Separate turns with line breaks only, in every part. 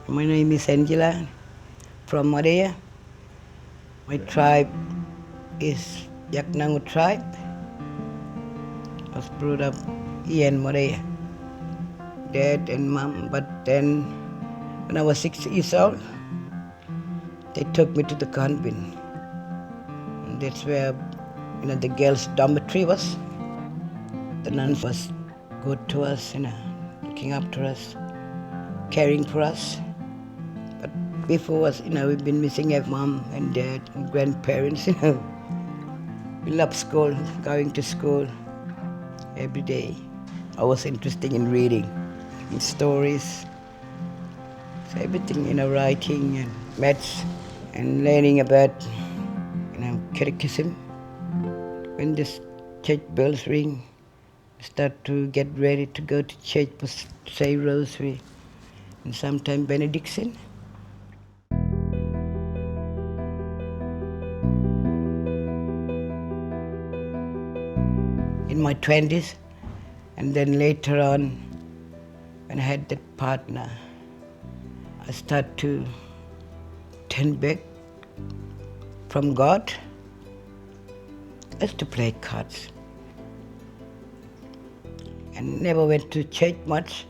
My name is Angela from Madeira. My tribe is Yaknangu tribe. I was brought up here in Madeira, dad and mom. But then, when I was 6 years old, they took me to the convent. And that's where, the girls' dormitory was. The nuns was good to us, looking after us, caring for us. But before was, we've been missing our mom and dad and grandparents. We love school, going to school every day. I was interested in reading, in stories, so everything, writing and maths and learning about, catechism. When the church bells ring, I start to get ready to go to church for say rosary and sometimes benediction. In my 20s, and then later on, when I had that partner, I start to turn back from God. I used to play cards and never went to church much.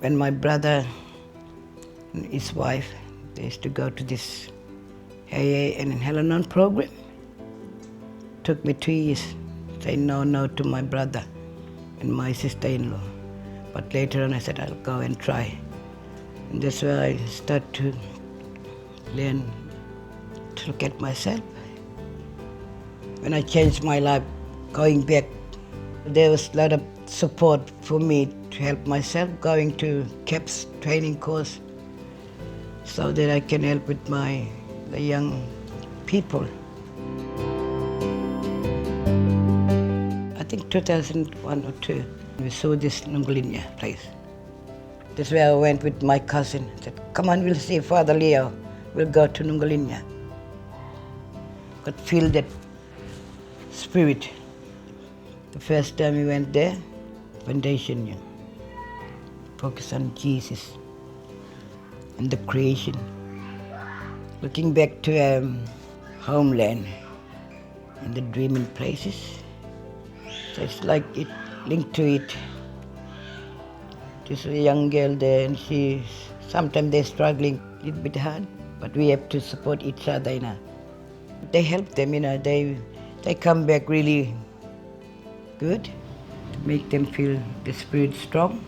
When my brother and his wife, they used to go to this AA and Al-Anon program. Took me 2 years, say no to my brother and my sister-in-law. But later on I said I'll go and try. And that's where I start to learn to look at myself. When I changed my life, going back, there was a lot of support for me to help myself, going to KEPS training course so that I can help with the young people. I think 2001 or 2, we saw this Nungalinya place. That's where I went with my cousin. I said, come on, we'll see Father Leo. We'll go to Nungalinya. Could feel that spirit. The first time we went there, foundation, focus on Jesus and the creation. Looking back to homeland and the dreaming places. So it's like it linked to it. There's a young girl there, and sometimes they're struggling a little bit hard, but we have to support each other, They help them, they come back really good to make them feel the spirit strong.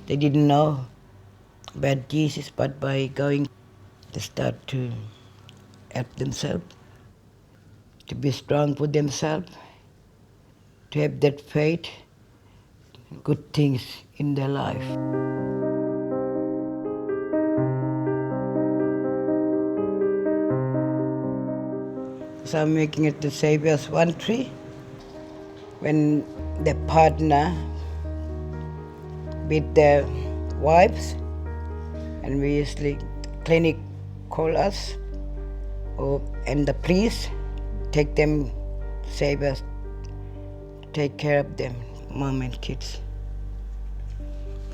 They didn't know about Jesus, but by going, they start to help themselves, to be strong for themselves, to have that faith, good things in their life. So I'm making it the Savior's one tree. When the partner with their wives, and we usually clinic call us, and the priest take them, Saviors, take care of them, mom and kids.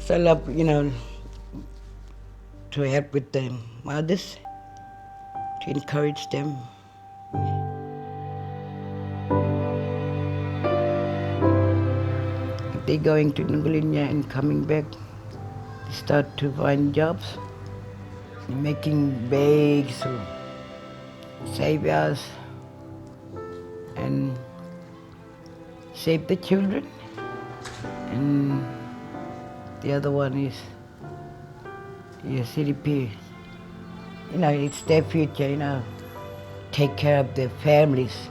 So I love, to help with the mothers, to encourage them. If they're going to Nungalinya and coming back, they start to find jobs, making bags, or saviors, and save the children. And the other one is CDP. It's their future, take care of their families,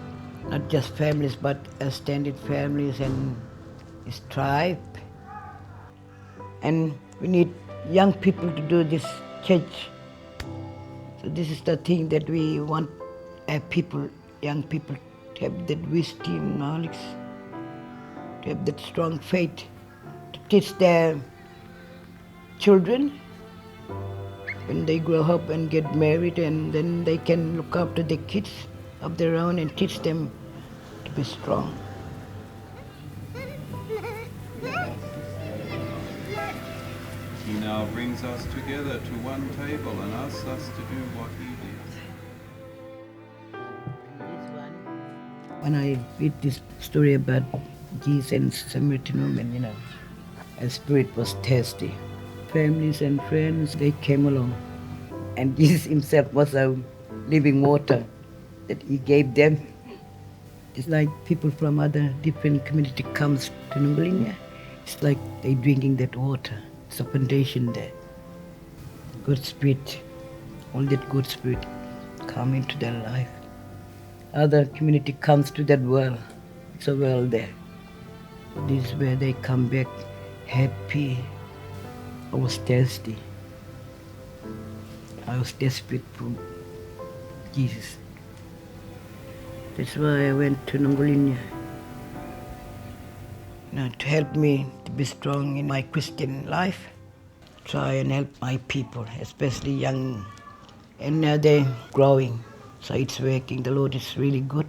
not just families, but extended families and his tribe. And we need young people to do this church. So this is the thing that we want people, young people, to have that wisdom, knowledge, to have that strong faith, to teach their children when they grow up and get married, and then they can look after the kids of their own and teach them to be strong.
He now brings us together to one table and asks us to do what he did.
When I read this story about Jesus and Samaritan woman, and spirit was thirsty. Families and friends, they came along. And Jesus himself was a living water that he gave them. It's like people from other different community comes to Nungalinya. It's like they drinking that water. It's a foundation there. Good spirit, all that good spirit come into their life. Other community comes to that well. It's a well there. This is where they come back happy. I was thirsty. I was desperate for Jesus. That's why I went to Nungalinya. To help me to be strong in my Christian life. Try and help my people, especially young. And now they're growing. So it's working. The Lord is really good.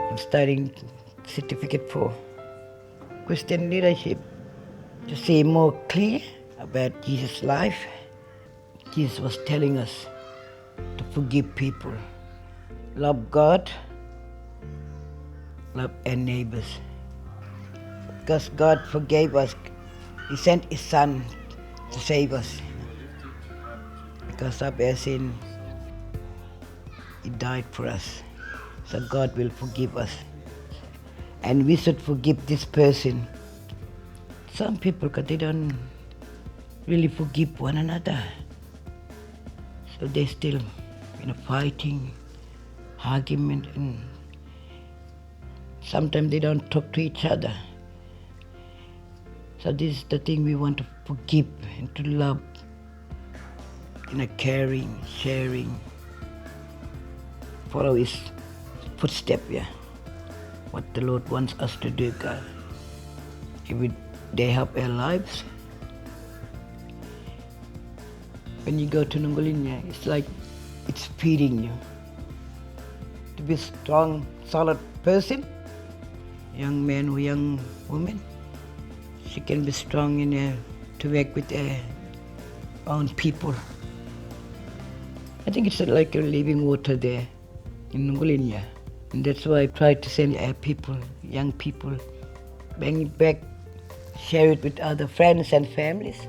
I'm studying certificate for Christian leadership to see more clear about Jesus' life. Jesus was telling us to forgive people, love God, love our neighbors. Because God forgave us, He sent His Son to save us. Because of our sin, He died for us. So God will forgive us. And we should forgive this person. Some people, they don't really forgive one another. So they still, fighting, argument, and sometimes they don't talk to each other. So this is the thing we want to forgive and to love, caring, sharing, follow His footstep, what the Lord wants us to do, God. Every day help our lives. When you go to Nungalinya, it's like it's feeding you. To be a strong, solid person, young man or young woman, she can be strong to work with her own people. I think it's like a living water there in Nungalinya. And that's why I try to send our people, young people, bring it back, share it with other friends and families.